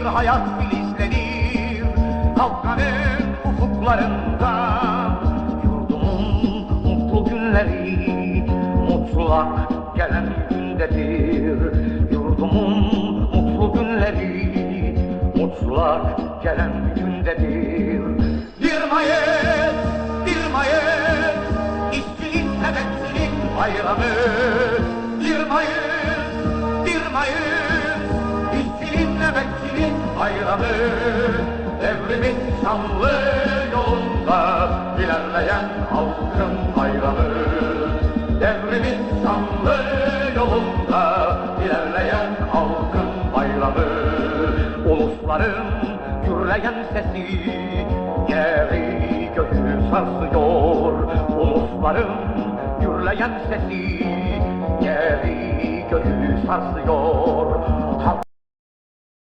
hayat filizlenir Kavganın ufuklarından. Yurdumun mutlu günleri mutlak gelen gündedir. Yurdumun mutlu günleri mutlak gelen gündedir. Bir mayıs, bir mayıs, işçinin emekçinin bayramı. Bir mayıs, bir mayıs, işçinin emekçinin bayramı. Devrimin şanlı yolunda ilerleyen halkın bayramı. Devrimin şanlı yolunda ilerleyen halkın bayramı. Ulusların gürleyen sesi yeri göğü sarsıyor. Ulusların gürleyen sesi yeri göğü sarsıyor.